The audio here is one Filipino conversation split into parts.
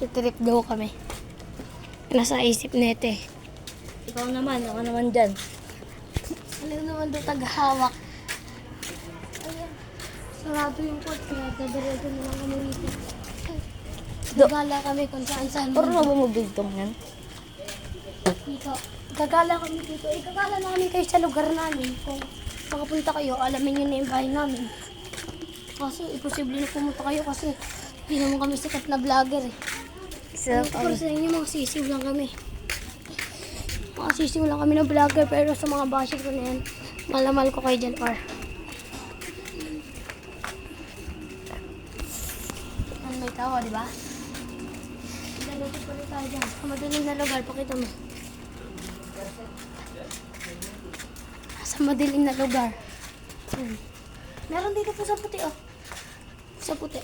Trip daw kami. Nasa isip nito eh. Ikaw naman, ako naman dyan. Ano naman daw taghahawak? Ayan. Sarado yung kotse. Dadiretso na lang kami dito. Gagala kami kung saan-saan. Pero na ba mabigtong yan? Dito. Gagala kami dito. Gagala namin kayo sa lugar namin. Kung makapunta kayo, alamin nyo na yung bahay namin. Kasi imposible na pumunta kayo kasi hindi naman kami sikat na vlogger eh. Pero sa inyo, mga sisiw lang kami. Mga sisiw lang kami na vlogger, pero sa mga basher ko na yan, malamal ko kayo dyan, or. Ano may tawa, di ba? Dalagot pa rin tayo dyan. Sa madilim na lugar, pakita mo. Sa madilim na lugar. Meron dito po sa puti, oh. Sa puti.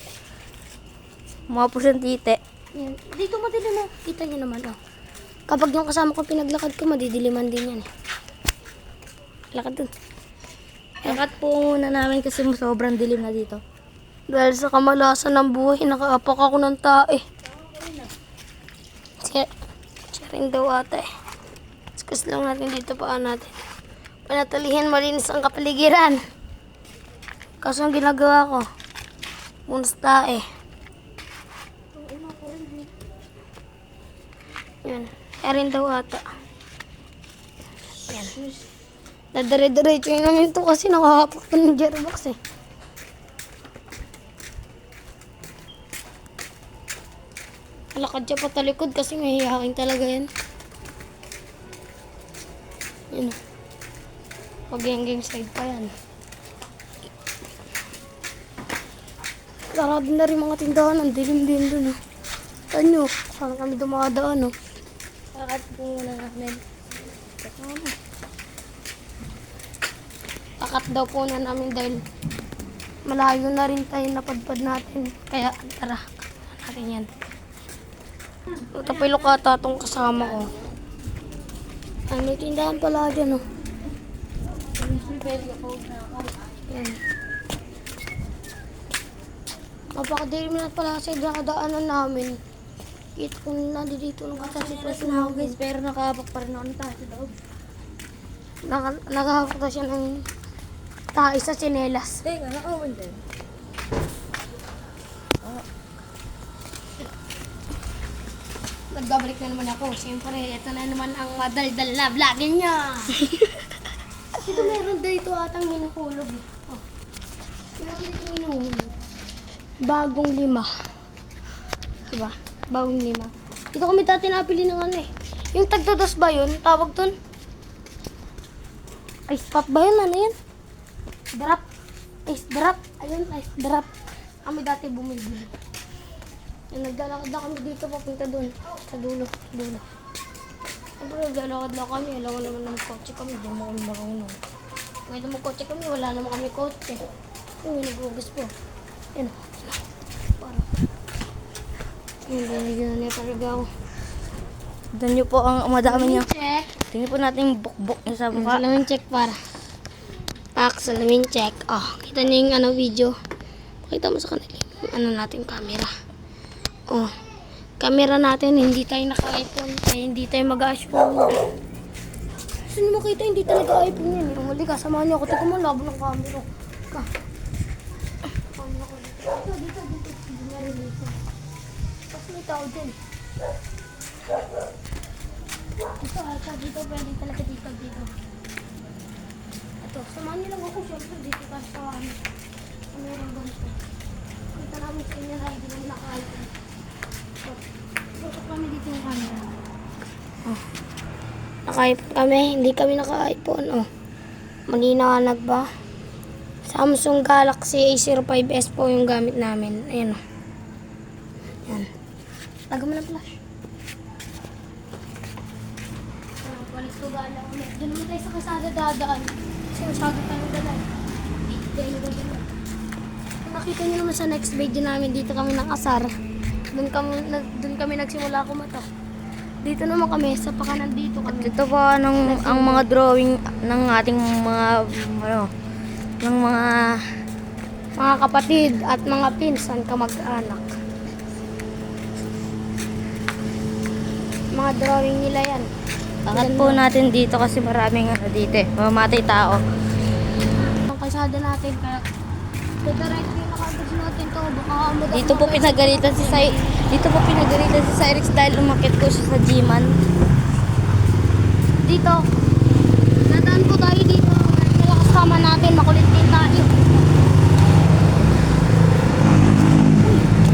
Mga pusantite. Yan. Dito madilim, oh. Kita niyo naman, oh. Kapag yung kasama ko pinaglakad ko, madidiliman din yan, eh. Lakad dun. Lakat po muna namin kasi sobrang dilim na dito. Dahil sa kamalasan ng buhay, nakaapak ako ng tae. Siya rin daw ata, eh. Discuss lang natin dito paan natin. Panatalihin malinis ang kapaligiran. Kaso ang ginagawa ko, unas tae. Yan. Siya rin daw ata. Yan. Dadire-diretso yun namin ito kasi nakahapak pa ng gearbox eh. Alakad siya patalikod kasi mahihain talaga yan. Yan. Pag-gang side pa yan. Sarado na rin mga tindahan. Ang dilim-dilim dun. Oh. Ano? Saan kami dumadaan? Oh. Lakat po muna namin. Takat daw po na namin dahil malayo na rin tayo napadpad natin. Kaya tara, natin yan. Tapilo ka tatong kasama ko. Ay, may tindahan pala dyan, oh. Yan. Mapakadilim na pala sa daanan namin. Kita ko na dito ng kasasitwasyon Ako namin. guys, pero nakahapak pa rin ako ng tayo sa loob. Nakahawak na siya ng tayo sa tsinelas. Teka, nakawan din. Nagbabalik na naman ako. Siyempre, ito na naman ang madaldal na vlogger niya. Dito meron dito atang hinuhulog. Oh. Meron dito hinuhulog. Bagong 5. Diba? Bagong 5. Dito kami dati napili ng ano eh. Yung tagdados ba yun? Tawag dun? Ice pop ba yun? Ano yan? Drop. Ice drop. Ayun, ice drop. Kami dati bumibili. Yung naglalakad na kami dito papunta dun. Sa dulo. Sa dulo. Siyempre naglalakad lang kami. Alam mo naman ng kotse kami. Diyan mo kami marunong. Ngayon naman kotse kami. Wala naman kami kotse. Yung nag-ugas po. Yan. Parang. Hindi na niya talaga ako. Tignan nyo po ang madami niya. Check. Tingnan po natin yung bukbok niya sa mukha. Salamin check para. Pak, salamin check. Oh, kita niyo yung ano video. Pakita mo sa kanila yung ano natin camera. Oh, camera natin, hindi tayo naka-iPhone. Kaya hindi tayo mag-assume. Saan mo makita, hindi talaga iPhone yan. Yung huli ka, samahan niyo ako. Tika mo, labo ng camera. Ka. Camera ko dito. Dito. Hindi na rin dito. Tapos may tao din. Dito, pwede talaga dito. Ito, samahan niyo lang ako. Siyempre, dito tayo sa kami. Meron ganito. Kita namin sa inyo na hindi naman naka-iPhone. Tutok kami dito yung camera. Oh. Naka-iPhone kami, hindi kami naka-iPhone. Oh. Malinawanag ba? Samsung Galaxy A05s po yung gamit namin. Ayan oh. Yan. Taga mo ng flash. Balik ko gala ulit. Doon naman tayo sa kasada dadaan. Kasi masyado tayo dadaan. Kung nakita nyo naman sa next video namin, dito kami ng asar. Doon kami nagsimula kumatok. Dito naman kami, sa pakanan dito kami. Ito po ang mga drawing ng ating mga ng mga kapatid at mga pinsan kamag-anak. mga drawing nila yan. Angat po natin dito kasi maraming ano dito eh. Mamamatay tao. Ang kalsada natin, kaya diretso yung nakagos natin to. Baka umudak Dito po pinagalitan si Sai. Dito po pinagalitan si Cyrix dahil umakit po siya sa G-Man. Dito. Nadaan po tayo dito. Kaya kasama natin, makulit din tayo.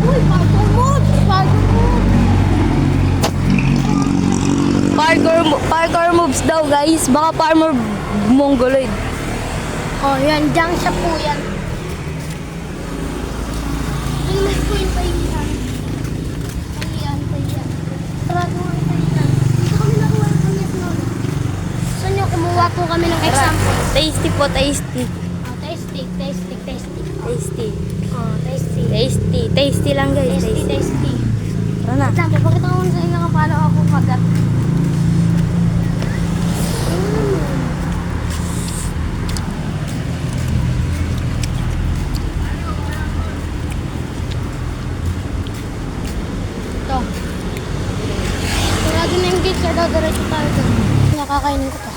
Uy, parkour mode! Parkour mode! Parkour moves daw guys. Baka farmer mongoloid. Oh, yan. Diyan siya po yan. Tingnan po yung pahiyan. Pahiyan. Sarado nga yung pahiyan. Dito kami nakuha ng kanyas noon. Saan nyo kumuha po kami ng example? Tasty po, tasty. Oh, tasty. Tasty. Oh, tasty. Tasty. Tasty lang guys. Tasty. Tara na. Wait lang, papakita ko sa inyo kung paano ako kagat. Ito. Sarado na yung gate, kaya dadiretso tayo doon. Nakakainin ko to.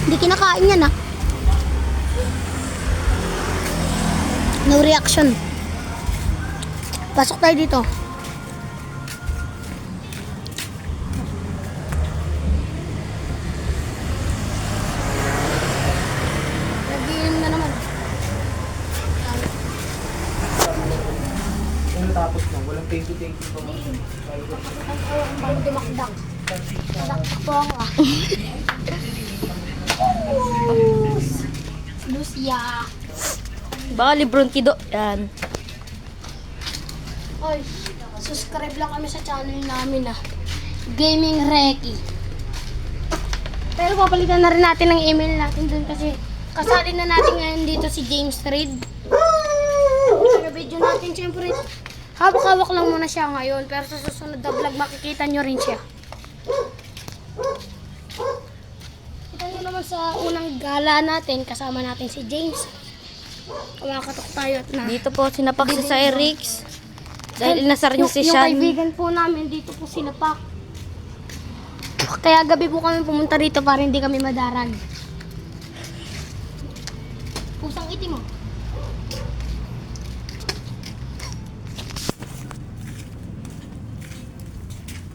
Hindi kinakain yan ah. No reaction. Pasok tayo dito. Nagiinom na naman. Ano tapos mo? Walang thank you pa mo. Ang bago dumakdak. Dumakdak po ako ah. Lucia. Baka Lebron Kido. Yan. Oy, subscribe lang kami sa channel namin ah. Gaming Reki. Pero papalitan na rin natin ang email natin dun kasi kasali na natin ngayon dito si James Reid. Sa video natin syempre hawak-hawak lang muna siya ngayon pero sa susunod na vlog makikita nyo rin siya. Kita nyo naman sa unang gala natin kasama natin si James. Kumakatok tayo at na. Dito po sinapak si Cyrix. Dahil inasar niya si Yung Sean. kaibigan po namin dito po sinapak. Kaya gabi po kami pumunta rito para hindi kami madarag. Pusang itim mo.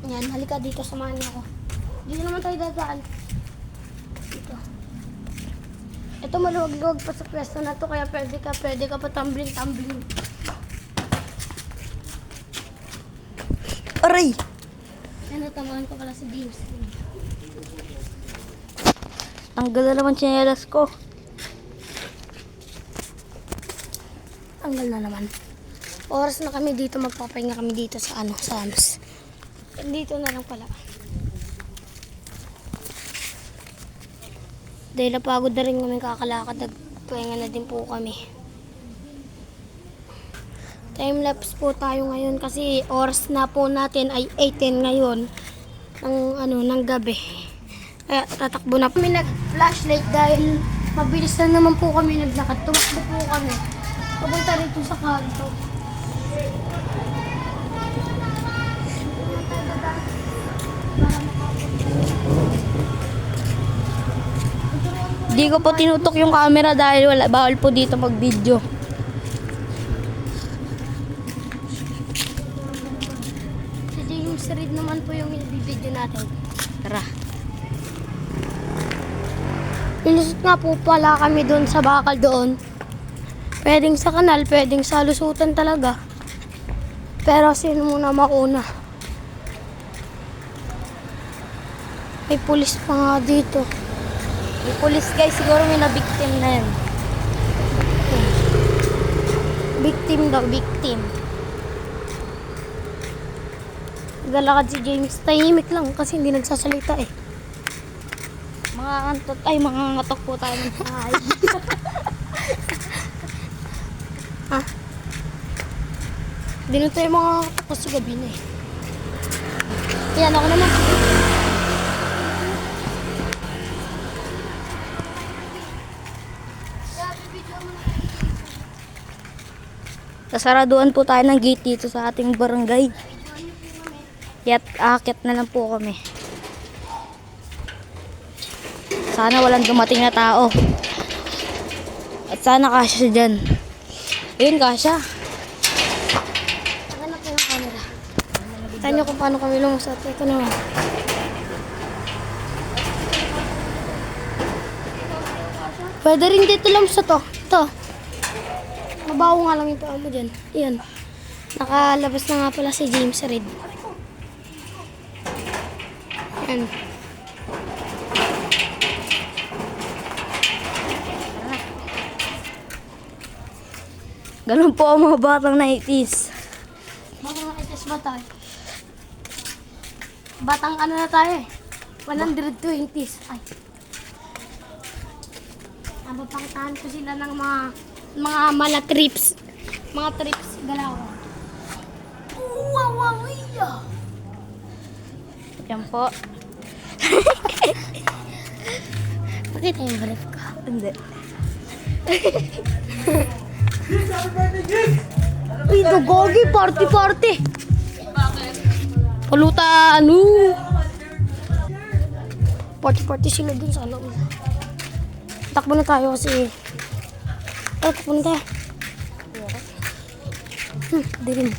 Yan, halika dito, samahan niyo ako. Dito naman tayo dadaan. Dito. Ito maluwag-luwag pa sa pwesto na to kaya pwede ka pa tumbling. Aray! Ano, tamahan ko pala si James. Tanggal na naman tsinelas ko. Tanggal na naman. Oras na kami dito, magpapahinga kami dito sa Sam's. Dito na lang pala. Dahil napagod na rin kami kakalakad, nagpahinga na din po kami. Time-lapse po tayo ngayon kasi oras na po natin ay 8:10 ngayon ng gabi. Kaya tatakbo na kami nag-flashlight dahil mabilis na naman po kami naglakad. Tumakbo po kami. Papunta rito sa kanto. Di ko po tinutok yung camera dahil bawal po dito mag-video. Si James Reid naman po yung video natin. Tara. Ilusot nga po pala kami doon sa bakal doon. Pwedeng sa kanal, pwedeng sa lusutan talaga. Pero sino muna mauna? May pulis pa nga dito. May police guys, siguro may na-victim na yan. Victim daw, victim. Galakad si James. Tahimik lang kasi hindi nagsasalita eh. Mga ngatok po tayo ng bahay. Ha? Hindi na tayo mga tapos sa gabi na eh. Yan ako naman. Sasaraduan po tayo ng gate dito sa ating barangay. Kaya't aakyat na lang po kami. Sana walang dumating na tao. At sana kasya siya dyan. Ayun, kasya. Ano po yung camera? Tignan nyo kung paano kami lumusot. Ito naman. Pwede rin dito lumusot to. Ito. Mabaho nga lang yung paa mo dyan. Iyan. Nakalabas na nga pala si James Reid. Yan. Ganun po ang mga batang 90s. Batang nakitis ba tayo? Batang ano na tayo eh. 120s. Ay. Nabapangtahan ko sila ng mga malatrips. Mga trips galaw. Wow, Yan po. Pakita yung brief ko. Hindi. Uy, dugogi, party. Pulutan, Party sila dun sa loob. Takbo na tayo kasi. Takbo na tayo. Dilim.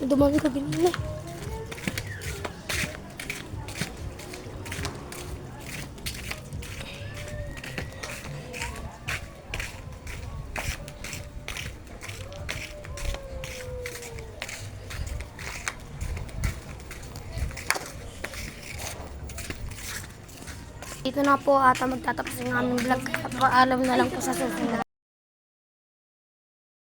Dumami ka ganyan. Dito na po ata magtatapos yung aming vlog. At paalam na lang po sa susunod.